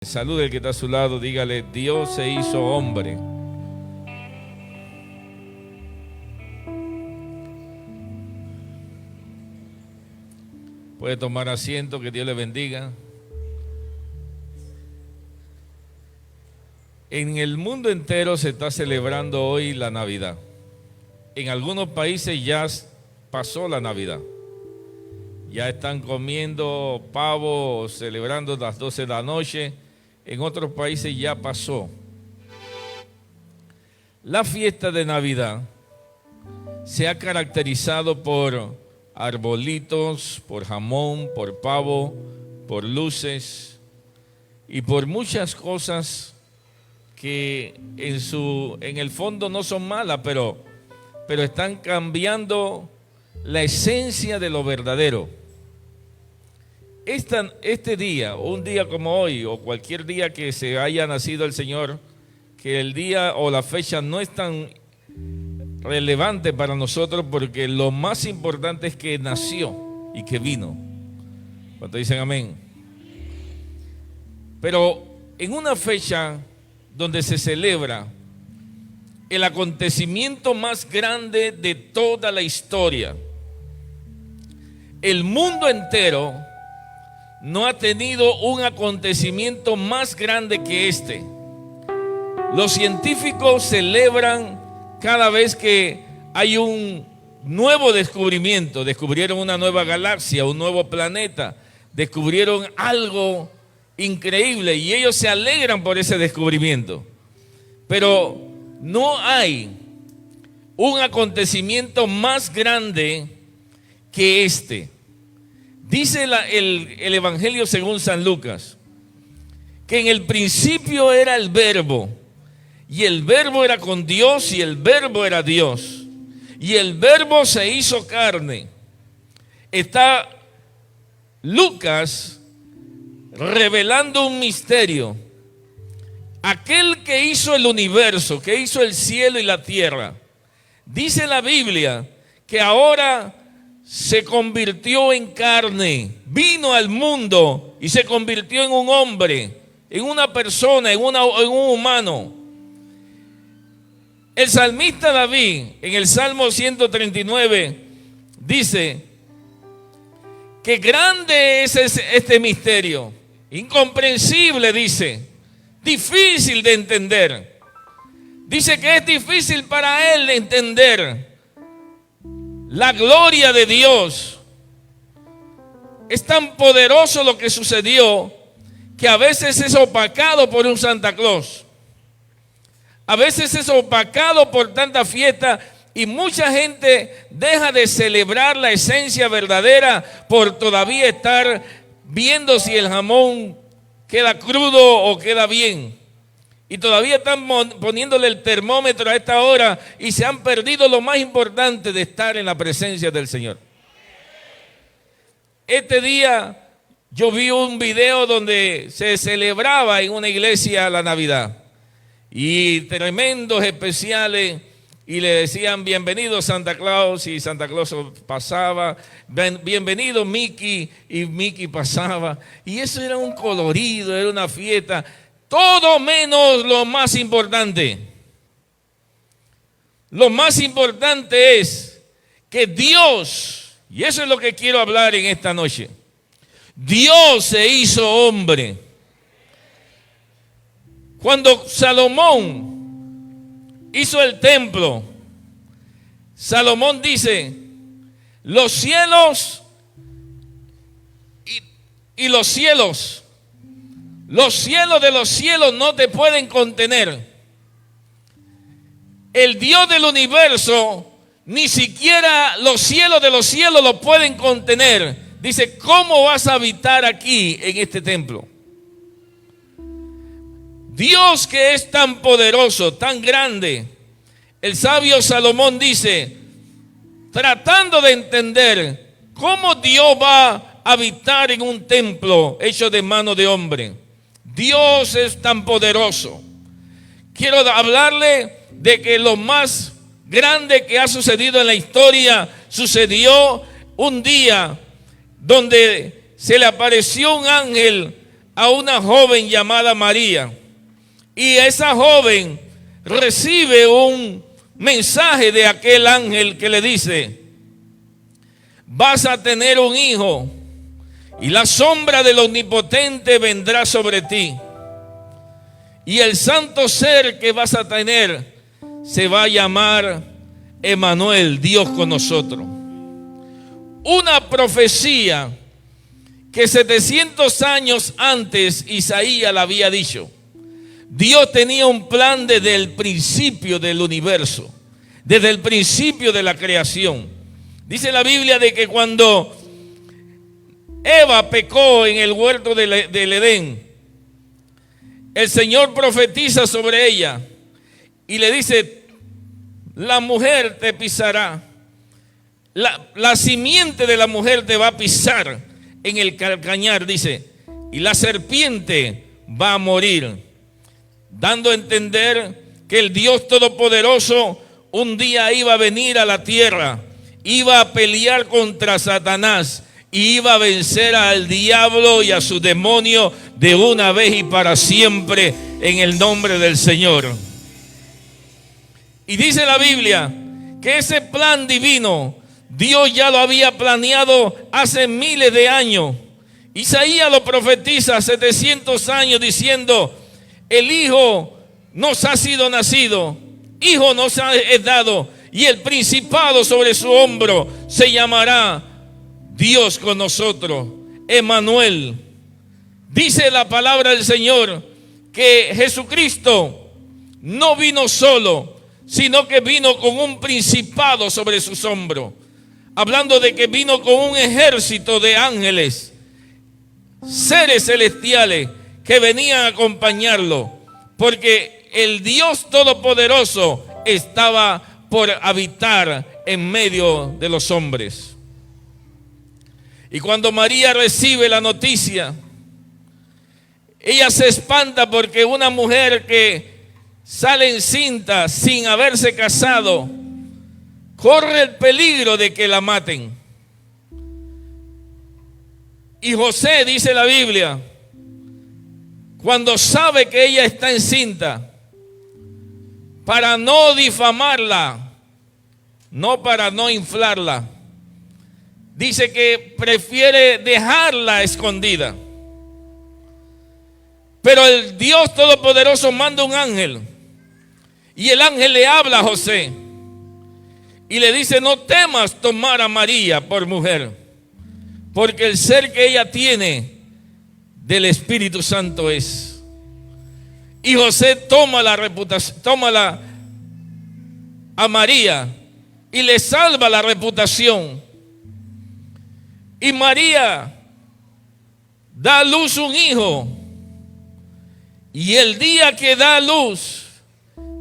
Salude al que está a su lado, dígale: Dios se hizo hombre. Puede tomar asiento, que Dios le bendiga. En el mundo entero se está celebrando hoy la Navidad. En algunos países ya pasó la Navidad. Ya están comiendo pavo, celebrando las 12 de la noche. En otros países ya pasó. La fiesta de Navidad se ha caracterizado por arbolitos, por jamón, por pavo, por luces y por muchas cosas que en el fondo no son malas, pero están cambiando la esencia de lo verdadero. Este día, un día como hoy, o cualquier día que se haya nacido el Señor, que el día o la fecha no es tan relevante para nosotros, porque lo más importante es que nació y que vino. ¿Cuántos dicen amén? Pero en una fecha donde se celebra el acontecimiento más grande de toda la historia, el mundo entero no ha tenido un acontecimiento más grande que este. Los científicos celebran cada vez que hay un nuevo descubrimiento. Descubrieron una nueva galaxia, un nuevo planeta, descubrieron algo increíble y ellos se alegran por ese descubrimiento. Pero no hay un acontecimiento más grande que este. Dice el Evangelio según San Lucas, que en el principio era el Verbo, y el Verbo era con Dios, y el Verbo era Dios, y el Verbo se hizo carne. Está Lucas revelando un misterio. Aquel que hizo el universo, que hizo el cielo y la tierra, dice la Biblia que ahora se convirtió en carne, vino al mundo y se convirtió en un hombre, en una persona, en un humano. El salmista David, en el Salmo 139, dice que grande es este misterio, incomprensible, dice, difícil de entender. Dice que es difícil para él entender la gloria de Dios. Es tan poderoso lo que sucedió que a veces es opacado por un Santa Claus. A veces es opacado por tanta fiesta y mucha gente deja de celebrar la esencia verdadera por todavía estar viendo si el jamón queda crudo o queda bien. Y todavía están poniéndole el termómetro a esta hora y se han perdido lo más importante de estar en la presencia del Señor. Este día yo vi un video donde se celebraba en una iglesia la Navidad. Y tremendos especiales, y le decían: bienvenido Santa Claus, y Santa Claus pasaba, bienvenido Mickey, y Mickey pasaba. Y eso era un colorido, era una fiesta. Todo menos lo más importante. Lo más importante es que Dios, y eso es lo que quiero hablar en esta noche, Dios se hizo hombre. Cuando Salomón hizo el templo, Salomón dice: los cielos y los cielos de los cielos no te pueden contener. El Dios del universo, ni siquiera los cielos de los cielos lo pueden contener. Dice: ¿cómo vas a habitar aquí en este templo? Dios, que es tan poderoso, tan grande. El sabio Salomón dice, tratando de entender cómo Dios va a habitar en un templo hecho de mano de hombre. Dios es tan poderoso. Quiero hablarle de que lo más grande que ha sucedido en la historia sucedió un día donde se le apareció un ángel a una joven llamada María. Y esa joven recibe un mensaje de aquel ángel que le dice: vas a tener un hijo y la sombra del Omnipotente vendrá sobre ti. Y el santo ser que vas a tener se va a llamar Emmanuel, Dios con nosotros. Una profecía que 700 años antes Isaías la había dicho. Dios tenía un plan desde el principio del universo, desde el principio de la creación. Dice la Biblia de que cuando Eva pecó en el huerto del Edén, el Señor profetiza sobre ella y le dice: la mujer te pisará, la simiente de la mujer te va a pisar en el calcañar, dice, y la serpiente va a morir, dando a entender que el Dios Todopoderoso un día iba a venir a la tierra, iba a pelear contra Satanás y iba a vencer al diablo y a su demonio de una vez y para siempre, en el nombre del Señor. Y dice la Biblia que ese plan divino Dios ya lo había planeado hace miles de años. Isaías lo profetiza 700 años diciendo: el Hijo nos ha sido nacido, Hijo nos es dado, y el principado sobre su hombro se llamará Dios con nosotros, Emmanuel. Dice la palabra del Señor que Jesucristo no vino solo, sino que vino con un principado sobre sus hombros. Hablando de que vino con un ejército de ángeles, seres celestiales que venían a acompañarlo, porque el Dios Todopoderoso estaba por habitar en medio de los hombres. Y cuando María recibe la noticia, ella se espanta porque una mujer que sale encinta sin haberse casado corre el peligro de que la maten. Y José, dice la Biblia, cuando sabe que ella está encinta, para no difamarla, no para no inflarla, dice que prefiere dejarla escondida. Pero el Dios Todopoderoso manda un ángel, y el ángel le habla a José y le dice: no temas tomar a María por mujer, porque el ser que ella tiene del Espíritu Santo es. Y José toma a María y le salva la reputación. Y María da a luz un hijo. Y el día que da a luz,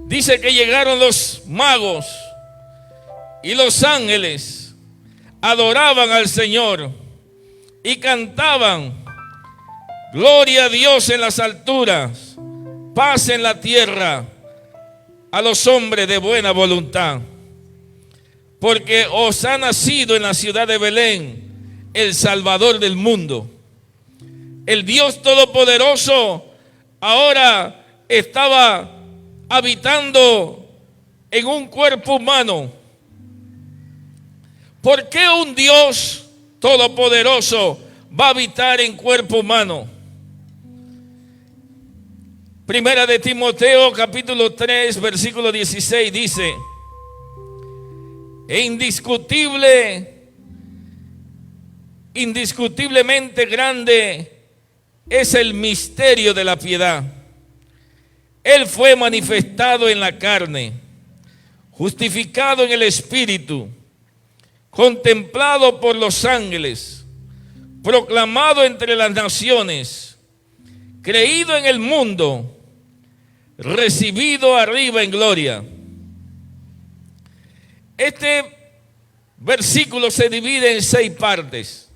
dice que llegaron los magos y los ángeles, adoraban al Señor y cantaban: gloria a Dios en las alturas, paz en la tierra a los hombres de buena voluntad. Porque os ha nacido en la ciudad de Belén el Salvador del mundo. El Dios Todopoderoso ahora estaba habitando en un cuerpo humano. ¿Por qué un Dios Todopoderoso va a habitar en cuerpo humano? Primera de Timoteo capítulo 3 versículo 16 dice: e indiscutiblemente grande es el misterio de la piedad. Él fue manifestado en la carne, justificado en el Espíritu, contemplado por los ángeles, proclamado entre las naciones, creído en el mundo, recibido arriba en gloria. Este versículo se divide en 6 partes.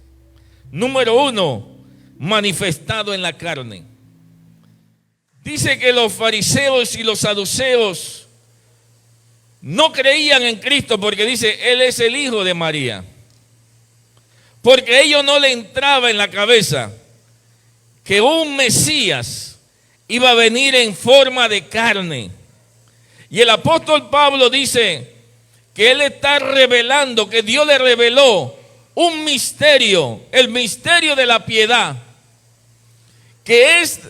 Número 1, manifestado en la carne. Dice que los fariseos y los saduceos no creían en Cristo porque dice: Él es el hijo de María. Porque a ellos no le entraba en la cabeza que un Mesías iba a venir en forma de carne. Y el apóstol Pablo dice que él está revelando, que Dios le reveló un misterio, el misterio de la piedad, que es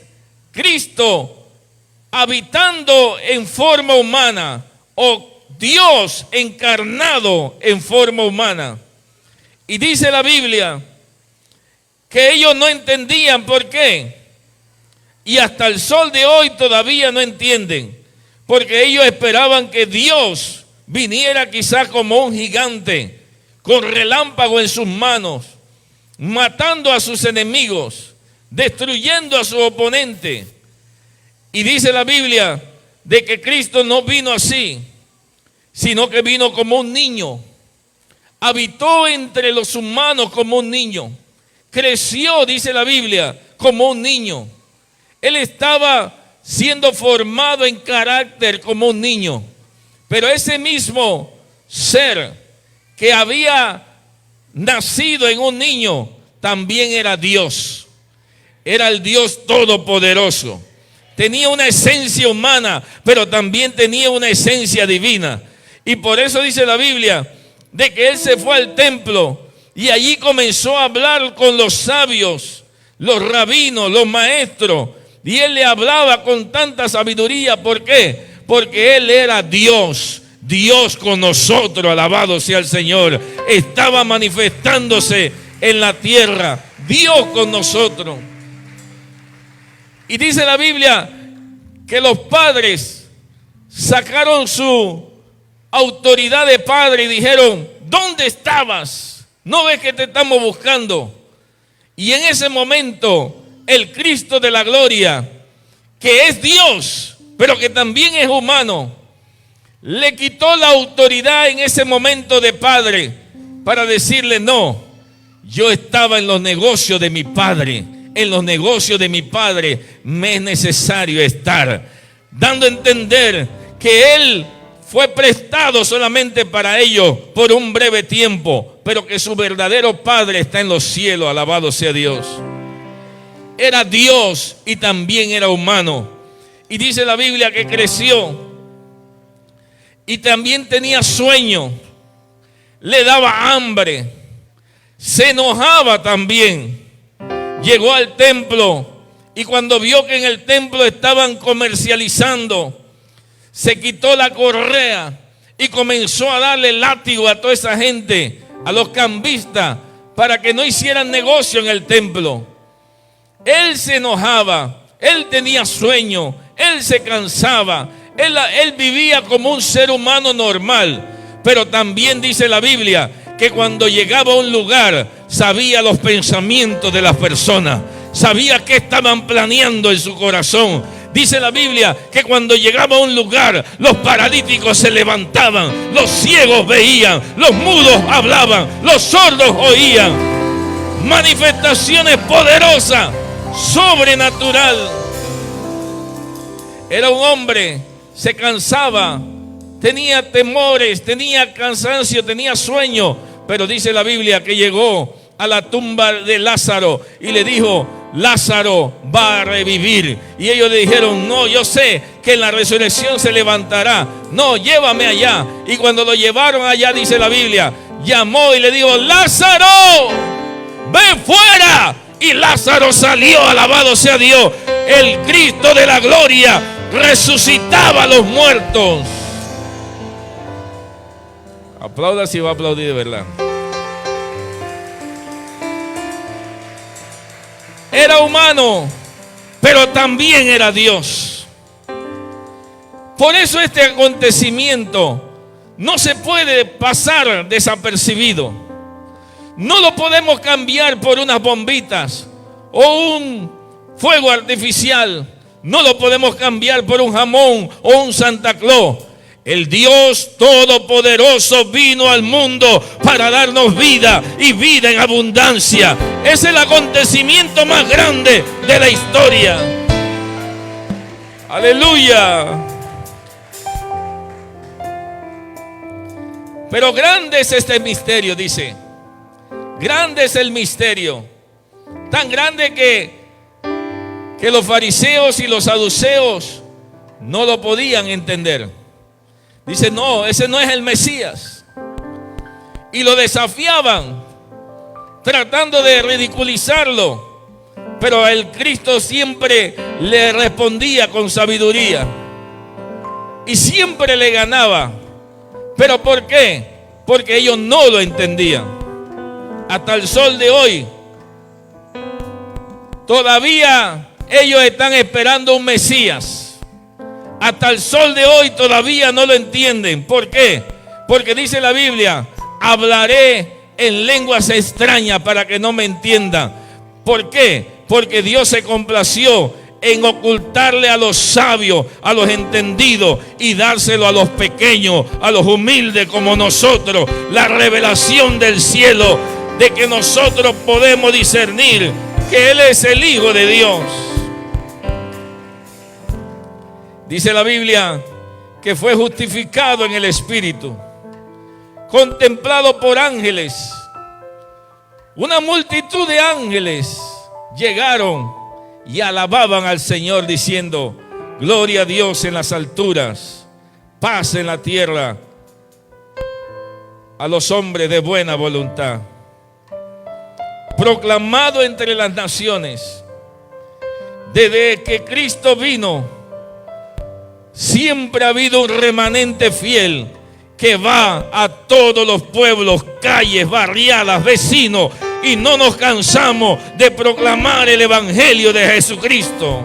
Cristo habitando en forma humana, o Dios encarnado en forma humana. Y dice la Biblia que ellos no entendían por qué. Y hasta el sol de hoy todavía no entienden. Porque ellos esperaban que Dios viniera quizás como un gigante, con relámpago en sus manos, matando a sus enemigos, destruyendo a su oponente. Y dice la Biblia de que Cristo no vino así, sino que vino como un niño. Habitó entre los humanos como un niño. Creció, dice la Biblia, como un niño. Él estaba siendo formado en carácter como un niño. Pero ese mismo ser que había nacido en un niño, también era Dios. Era el Dios todopoderoso. Tenía una esencia humana, pero también tenía una esencia divina. Y por eso dice la Biblia de que él se fue al templo y allí comenzó a hablar con los sabios, los rabinos, los maestros. Y él le hablaba con tanta sabiduría. ¿Por qué? Porque él era Dios. Dios con nosotros, alabado sea el Señor. Estaba manifestándose en la tierra. Dios con nosotros. Y dice la Biblia que los padres sacaron su autoridad de padre y dijeron: ¿dónde estabas? ¿No ves que te estamos buscando? Y en ese momento el Cristo de la gloria, que es Dios, pero que también es humano, le quitó la autoridad en ese momento de padre para decirle: no, yo estaba en los negocios de mi padre. En los negocios de mi padre me es necesario estar, dando a entender que él fue prestado solamente para ellos por un breve tiempo, pero que su verdadero padre está en los cielos, alabado sea Dios. Era Dios y también era humano. Y dice la Biblia que creció y también tenía sueño, le daba hambre, se enojaba también. Llegó al templo y cuando vio que en el templo estaban comercializando, se quitó la correa y comenzó a darle látigo a toda esa gente, a los cambistas, para que no hicieran negocio en el templo. Él se enojaba, él tenía sueño, él se cansaba, él vivía como un ser humano normal. Pero también dice la Biblia que cuando llegaba a un lugar sabía los pensamientos de las personas, sabía qué estaban planeando en su corazón. Dice la Biblia que cuando llegaba a un lugar, los paralíticos se levantaban, los ciegos veían, los mudos hablaban, los sordos oían. Manifestaciones poderosas, sobrenatural. Era un hombre, se cansaba, tenía temores, tenía cansancio, tenía sueño. Pero dice la Biblia que llegó a la tumba de Lázaro y le dijo: Lázaro va a revivir. Y ellos le dijeron: no, yo sé que en la resurrección se levantará. No, llévame allá. Y cuando lo llevaron allá, dice la Biblia, llamó y le dijo: Lázaro, ven fuera. Y Lázaro salió, alabado sea Dios. El Cristo de la gloria resucitaba a los muertos. Aplauda si va a aplaudir de verdad. Era humano, pero también era Dios. Por eso este acontecimiento no se puede pasar desapercibido. No lo podemos cambiar por unas bombitas o un fuego artificial. No lo podemos cambiar por un jamón o un Santa Claus. El Dios Todopoderoso vino al mundo para darnos vida y vida en abundancia. Es el acontecimiento más grande de la historia. Aleluya. Pero grande es este misterio, dice. Grande es el misterio. Tan grande que que los fariseos y los saduceos no lo podían entender. Dice, no, ese no es el Mesías. Y lo desafiaban, tratando de ridiculizarlo. Pero el Cristo siempre le respondía con sabiduría. Y siempre le ganaba. ¿Pero por qué? Porque ellos no lo entendían. Hasta el sol de hoy, todavía ellos están esperando un Mesías. Hasta el sol de hoy todavía no lo entienden. ¿Por qué? Porque dice la Biblia, hablaré en lenguas extrañas para que no me entiendan. ¿Por qué? Porque Dios se complació en ocultarle a los sabios, a los entendidos, y dárselo a los pequeños, a los humildes como nosotros, la revelación del cielo, de que nosotros podemos discernir que Él es el Hijo de Dios. Dice la Biblia que fue justificado en el Espíritu, contemplado por ángeles. Una multitud de ángeles llegaron y alababan al Señor diciendo, gloria a Dios en las alturas, paz en la tierra a los hombres de buena voluntad. Proclamado entre las naciones, desde que Cristo vino, siempre ha habido un remanente fiel que va a todos los pueblos, calles, barriadas, vecinos, y no nos cansamos de proclamar el Evangelio de Jesucristo.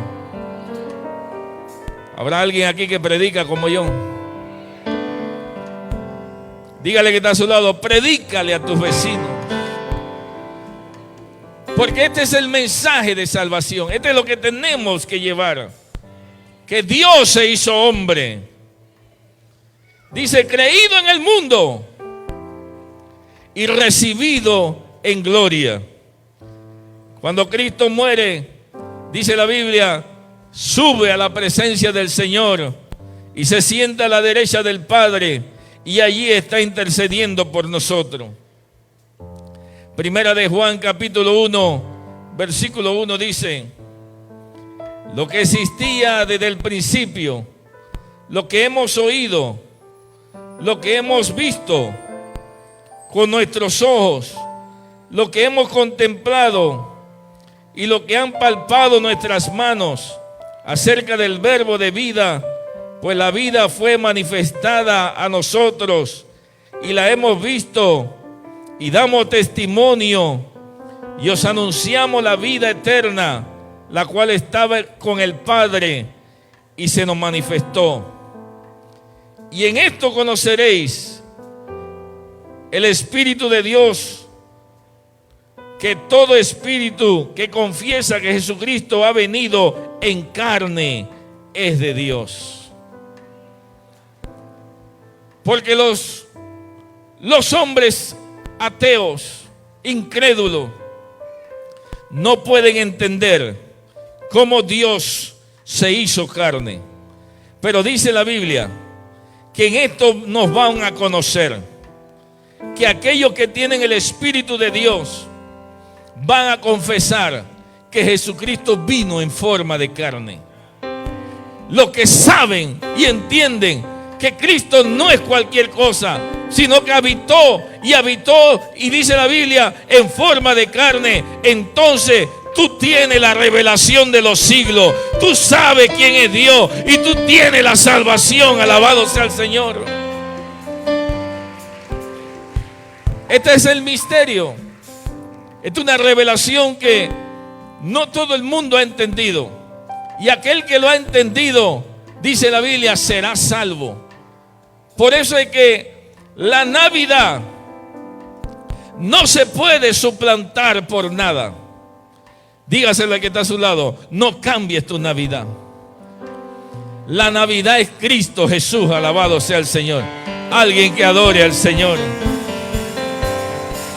¿Habrá alguien aquí que predica como yo? Dígale que está a su lado, predícale a tus vecinos. Porque este es el mensaje de salvación. Este es lo que tenemos que llevar. Que Dios se hizo hombre. Dice, creído en el mundo y recibido en gloria. Cuando Cristo muere, dice la Biblia, sube a la presencia del Señor y se sienta a la derecha del Padre, y allí está intercediendo por nosotros. Primera de Juan capítulo 1, versículo 1 dice, lo que existía desde el principio, lo que hemos oído, lo que hemos visto con nuestros ojos, lo que hemos contemplado y lo que han palpado nuestras manos acerca del verbo de vida, pues la vida fue manifestada a nosotros y la hemos visto y damos testimonio y os anunciamos la vida eterna, la cual estaba con el Padre y se nos manifestó. Y en esto conoceréis el Espíritu de Dios, que todo espíritu que confiesa que Jesucristo ha venido en carne es de Dios. Porque los hombres ateos, incrédulos, no pueden entender cómo Dios se hizo carne. Pero dice la Biblia que en esto nos van a conocer, que aquellos que tienen el Espíritu de Dios van a confesar que Jesucristo vino en forma de carne. Los que saben y entienden que Cristo no es cualquier cosa, sino que habitó y dice la Biblia en forma de carne, entonces tú tienes la revelación de los siglos, tú sabes quién es Dios y tú tienes la salvación. Alabado sea el Señor. Este es el misterio. Esta es una revelación que no todo el mundo ha entendido, y aquel que lo ha entendido, dice la Biblia, será salvo. Por eso es que la Navidad no se puede suplantar por nada. Dígaselo al que está a su lado, no cambies tu Navidad. La Navidad es Cristo Jesús, alabado sea el Señor. Alguien que adore al Señor.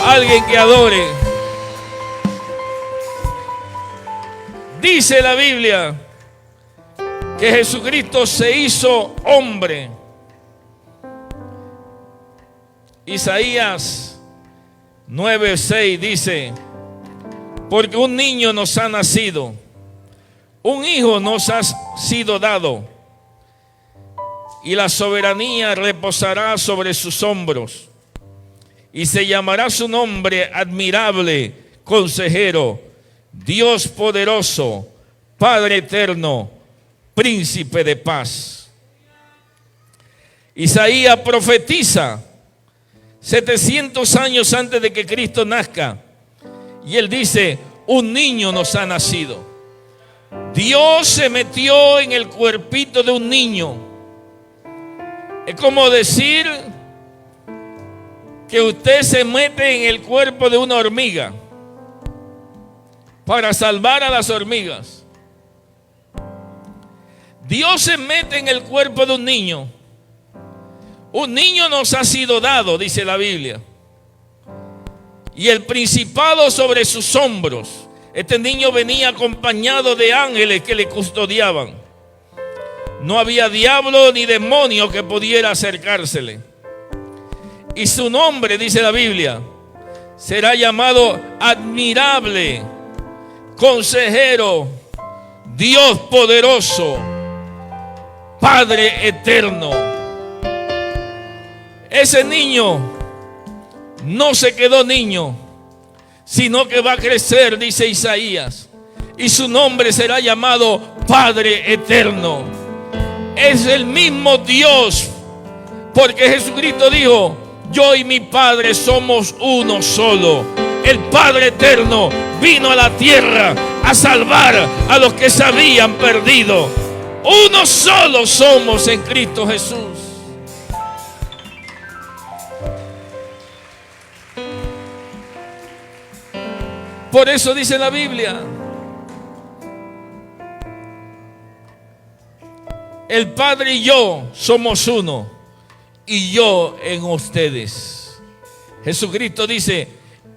Alguien que adore. Dice la Biblia que Jesucristo se hizo hombre. Isaías 9:6 dice, porque un niño nos ha nacido, un hijo nos ha sido dado, y la soberanía reposará sobre sus hombros, y se llamará su nombre admirable, consejero, Dios poderoso, Padre eterno, príncipe de paz. Isaías profetiza 700 años antes de que Cristo nazca, y él dice: un niño nos ha nacido. Dios se metió en el cuerpito de un niño. Es como decir que usted se mete en el cuerpo de una hormiga para salvar a las hormigas. Dios se mete en el cuerpo de un niño. Un niño nos ha sido dado, dice la Biblia, y el principado sobre sus hombros. Este niño venía acompañado de ángeles que le custodiaban. No había diablo ni demonio que pudiera acercársele. Y su nombre, dice la Biblia, será llamado admirable, consejero, Dios poderoso, Padre eterno. Ese niño no se quedó niño, sino que va a crecer, dice Isaías, y su nombre será llamado Padre eterno. Es el mismo Dios, porque Jesucristo dijo: yo y mi Padre somos uno solo. El Padre eterno vino a la tierra a salvar a los que se habían perdido. Uno solo somos en Cristo Jesús. Por eso dice la Biblia: el Padre y yo somos uno, y yo en ustedes. Jesucristo dice: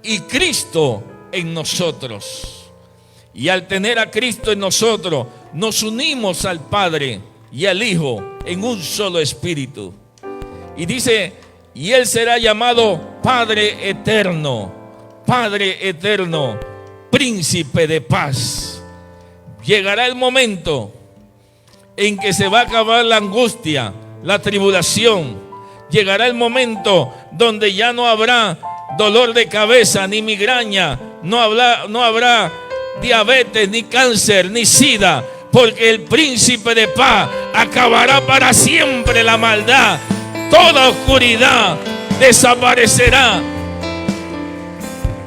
y Cristo en nosotros. Y al tener a Cristo en nosotros, nos unimos al Padre y al Hijo en un solo espíritu. Y dice: y Él será llamado Padre eterno. Padre eterno, príncipe de paz. Llegará el momento en que se va a acabar la angustia, la tribulación. Llegará el momento donde ya no habrá dolor de cabeza, ni migraña, no habrá diabetes, ni cáncer, ni sida, porque el príncipe de paz acabará para siempre la maldad. Toda oscuridad desaparecerá.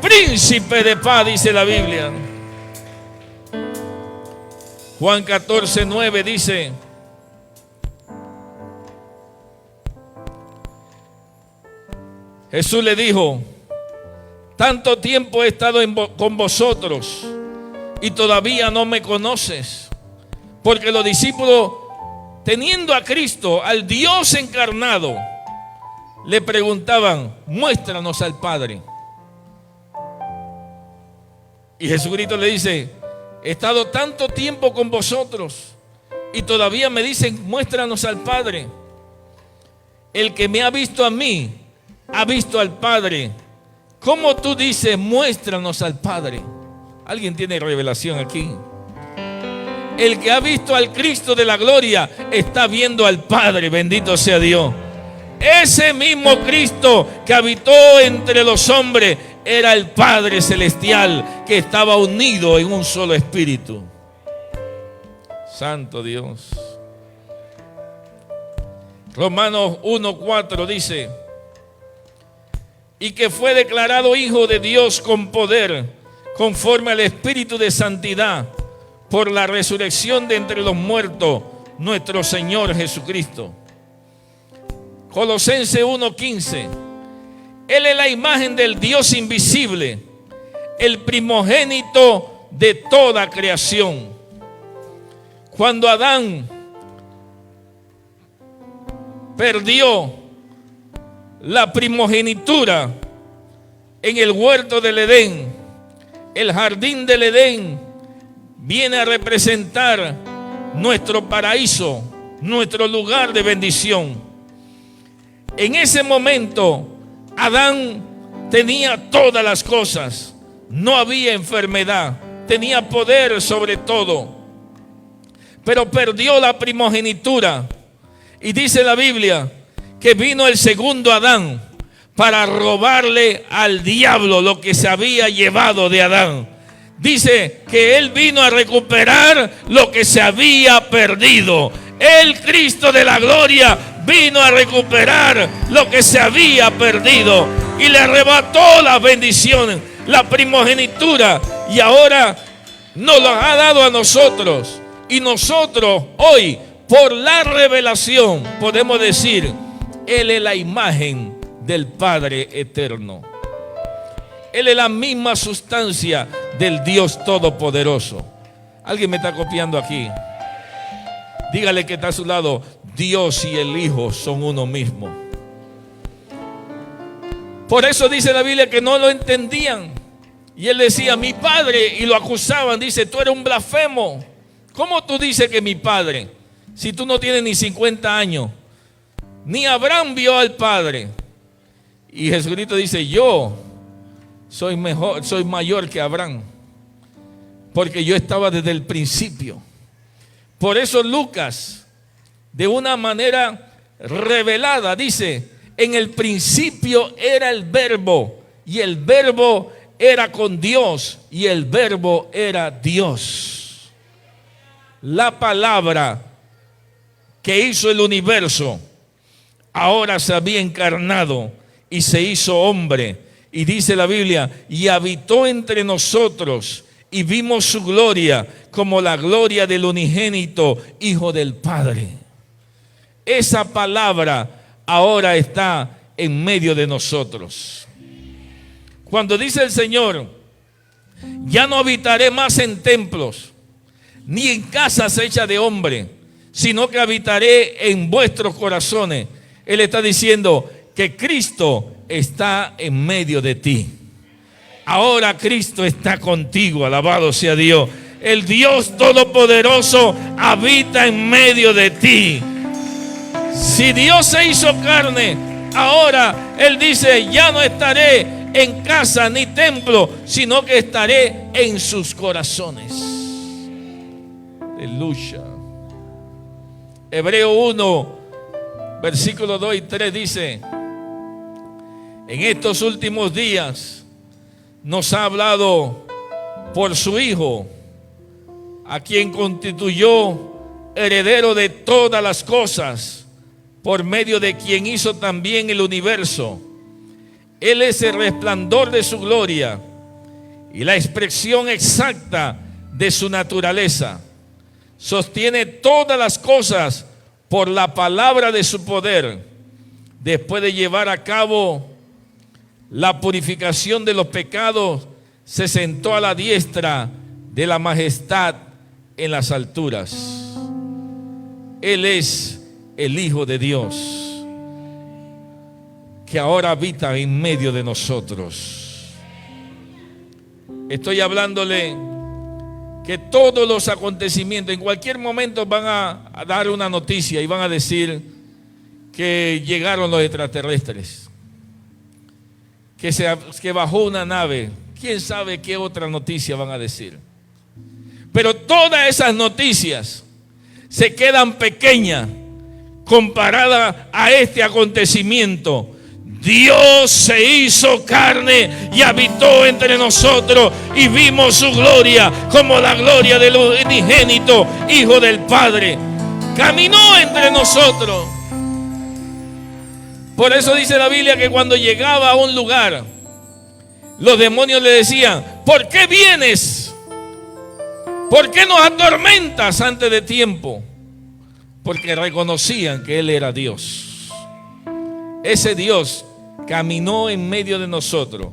Príncipe de paz, dice la Biblia. Juan 14:9 dice: Jesús le dijo: tanto tiempo he estado con vosotros y todavía no me conoces. Porque los discípulos, teniendo a Cristo, al Dios encarnado, le preguntaban: muéstranos al Padre. Y Jesucristo le dice: he estado tanto tiempo con vosotros y todavía me dicen: muéstranos al Padre. El que me ha visto a mí, ha visto al Padre. ¿Cómo tú dices: muéstranos al Padre? ¿Alguien tiene revelación aquí? El que ha visto al Cristo de la gloria está viendo al Padre, bendito sea Dios. Ese mismo Cristo que habitó entre los hombres era el Padre celestial, que estaba unido en un solo espíritu. Santo Dios. Romanos 1:4 dice: y que fue declarado Hijo de Dios con poder, conforme al Espíritu de santidad, por la resurrección de entre los muertos, nuestro Señor Jesucristo. Colosenses 1:15: Él es la imagen del Dios invisible, el primogénito de toda creación. Cuando Adán perdió la primogenitura en el huerto del Edén, el jardín del Edén viene a representar nuestro paraíso, nuestro lugar de bendición. En ese momento, Adán tenía todas las cosas, no había enfermedad, tenía poder sobre todo. pero perdió la primogenitura. Y dice la Biblia que vino el segundo Adán para robarle al diablo lo que se había llevado de Adán. Dice que Él vino a recuperar lo que se había perdido. El Cristo de la gloria vino a recuperar lo que se había perdido y le arrebató las bendiciones, la primogenitura, y ahora nos lo ha dado a nosotros. Y nosotros hoy, por la revelación, podemos decir: Él es la imagen del Padre eterno. Él es la misma sustancia del Dios Todopoderoso. ¿Alguien me está copiando aquí? Dígale que está a su lado: Dios y el Hijo son uno mismo. Por eso dice la Biblia que no lo entendían. Y él decía: mi padre, y lo acusaban. Dice: tú eres un blasfemo. ¿Cómo tú dices que mi padre? Si tú no tienes ni 50 años. Ni Abraham vio al Padre. Y Jesucristo dice: yo soy mayor que Abraham, porque yo estaba desde el principio. Por eso Lucas, de una manera revelada, dice: en el principio era el Verbo, y el Verbo era con Dios, y el Verbo era Dios. La palabra que hizo el universo ahora se había encarnado y se hizo hombre. Y dice la Biblia: y habitó entre nosotros, y vimos su gloria como la gloria del unigénito Hijo del Padre. Esa palabra ahora está en medio de nosotros. Cuando dice el Señor: ya no habitaré más en templos, ni en casas hechas de hombre, sino que habitaré en vuestros corazones. Él está diciendo que Cristo está en medio de ti. Ahora Cristo está contigo, alabado sea Dios. El Dios Todopoderoso habita en medio de ti. Si Dios se hizo carne, ahora Él dice: ya no estaré en casa ni templo, sino que estaré en sus corazones. Aleluya. Hebreo 1, versículos 2 y 3 dice: en estos últimos días nos ha hablado por su Hijo, a quien constituyó heredero de todas las cosas, por medio de quien hizo también el universo. Él es el resplandor de su gloria y la expresión exacta de su naturaleza. Sostiene todas las cosas por la palabra de su poder. Después de llevar a cabo la purificación de los pecados, se sentó a la diestra de la majestad en las alturas. Él es el Hijo de Dios, que ahora habita en medio de nosotros. Estoy hablándole que todos los acontecimientos, en cualquier momento van a dar una noticia y van a decir que llegaron los extraterrestres, que bajó una nave. Quién sabe qué otra noticia van a decir. Pero todas esas noticias se quedan pequeñas comparadas a este acontecimiento. Dios se hizo carne y habitó entre nosotros, y vimos su gloria como la gloria del unigénito Hijo del Padre. Caminó entre nosotros. Por eso dice la Biblia que cuando llegaba a un lugar, los demonios le decían: ¿por qué vienes? ¿Por qué nos atormentas antes de tiempo? Porque reconocían que Él era Dios. Ese Dios caminó en medio de nosotros,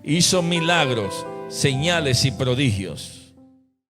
hizo milagros, señales y prodigios.